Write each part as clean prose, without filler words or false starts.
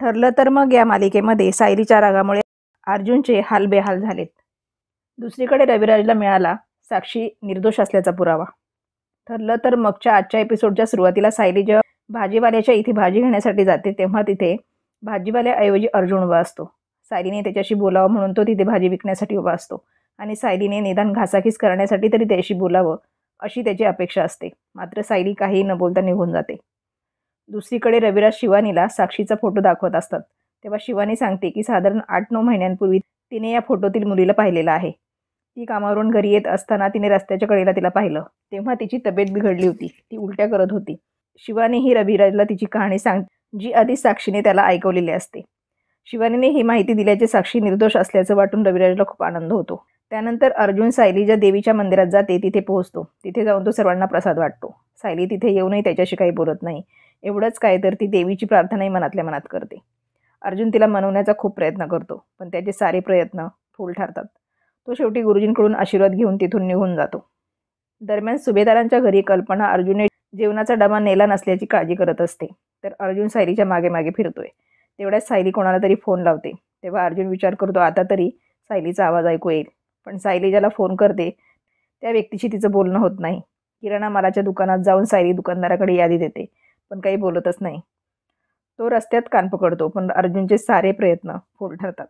ठरलं तर मग या मालिकेमध्ये सायलीच्या रागामुळे अर्जुनचे हालबेहाल झालेत. दुसरीकडे रविराजला मिळाला साक्षी निर्दोष असल्याचा पुरावा. ठरलं तर मगच्या आजच्या एपिसोडच्या सुरुवातीला सायली जेव्हा भाजीवाल्याच्या इथे भाजी घेण्यासाठी जाते तेव्हा तिथे भाजीवाल्याऐवजी अर्जुन उभा असतो. सायलीने त्याच्याशी बोलावं म्हणून तो तिथे भाजी विकण्यासाठी उभा असतो आणि सायलीने निदान घासाघीस करण्यासाठी तरी त्याच्याशी बोलावं अशी त्याची अपेक्षा असते. मात्र सायली काहीही न बोलता निघून जाते. दुसरीकडे रविराज शिवानीला साक्षीचा फोटो दाखवत असतात तेव्हा शिवानी सांगते की साधारण 8-9 महिन्यांपूर्वी तिने या फोटोतील मुलीला पाहिलेलं आहे. ती कामावरून घरी येत असताना तिने रस्त्याच्या कडेला तिला पाहिलं तेव्हा तिची तब्येत बिघडली होती. ती उलट्या करत होती. शिवानी ही रविराजला तिची कहाणी सांगते जी आधी साक्षीने त्याला ऐकवलेली असते. शिवानीने ही माहिती दिल्याचे साक्षी निर्दोष असल्याचं वाटून रविराजला खूप आनंद होतो. त्यानंतर अर्जुन सायली ज्या देवीच्या मंदिरात जाते तिथे पोहोचतो. तिथे जाऊन तो सर्वांना प्रसाद वाटतो. सायली तिथे येऊनही त्याच्याशी काही बोलत नाही. एवढंच काय तर ती देवीची प्रार्थनाही मनातल्या मनात करते. अर्जुन तिला मनवण्याचा खूप प्रयत्न करतो पण त्याचे सारे प्रयत्न फोल ठरतात. तो शेवटी गुरुजींकडून आशीर्वाद घेऊन तिथून निघून जातो. दरम्यान सुभेदारांच्या घरी कल्पना अर्जुनने जेवणाचा डबा नेला नसल्याची काळजी करत असते तर अर्जुन सायलीच्या मागे मागे फिरतोय. तेवढ्याच सायली कोणाला तरी फोन लावते. तेव्हा अर्जुन विचार करतो आता तरी सायलीचा आवाज ऐकू येईल. पण सायली ज्याला फोन करते त्या व्यक्तीशी तिचं बोलणं होत नाही. किराणा मालाच्या दुकानात जाऊन सायली दुकानदाराकडे यादी देते पण काही बोलतच नाही. तो रस्त्यात कान पकडतो पण अर्जुनचे सारे प्रयत्न फोल ठरतात.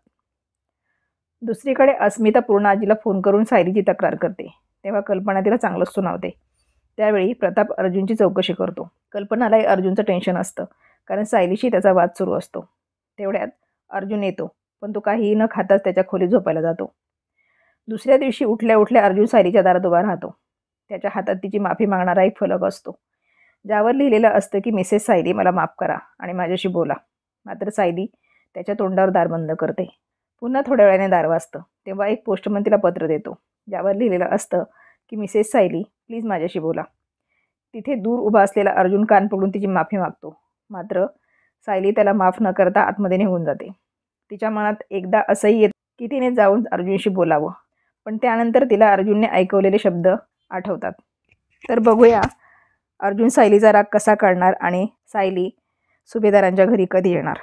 दुसरीकडे अस्मिता पूर्ण आजीला फोन करून सायलीची तक्रार करते तेव्हा कल्पना तिला चांगलंच सुनावते. त्यावेळी प्रताप अर्जुनची चौकशी करतो. कल्पनालाही अर्जुनचं टेन्शन असतं कारण सायलीशी त्याचा वाद सुरू असतो. तेवढ्यात अर्जुन येतो पण तो काहीही न खाताच त्याच्या खोलीत झोपायला जातो. दुसऱ्या दिवशी उठल्या उठल्या अर्जुन सायलीच्या दारात उभा राहतो. त्याच्या हातात तिची माफी मागणारा एक फलक असतो ज्यावर लिहिलेलं असतं की मिसेस सायली मला माफ करा आणि माझ्याशी बोला. मात्र सायली त्याच्या तोंडावर दार बंद करते. पुन्हा थोड्या वेळाने दार वाजतं तेव्हा एक पोस्टमन तिला पत्र देतो ज्यावर लिहिलेलं असतं की मिसेस सायली प्लीज माझ्याशी बोला. तिथे दूर उभा असलेला अर्जुन कान पकडून तिची माफी मागतो. मात्र सायली त्याला माफ न करता आतमध्ये निघून जाते. तिच्या मनात एकदा असंही येत की तिने जाऊन अर्जुनशी बोलावं पण त्यानंतर तिला अर्जुनने ऐकवलेले शब्द आठवतात. तर बघूया अर्जुन सायलीचा राग कसा काढणार आणि सायली सुभेदारांच्या घरी कधी येणार.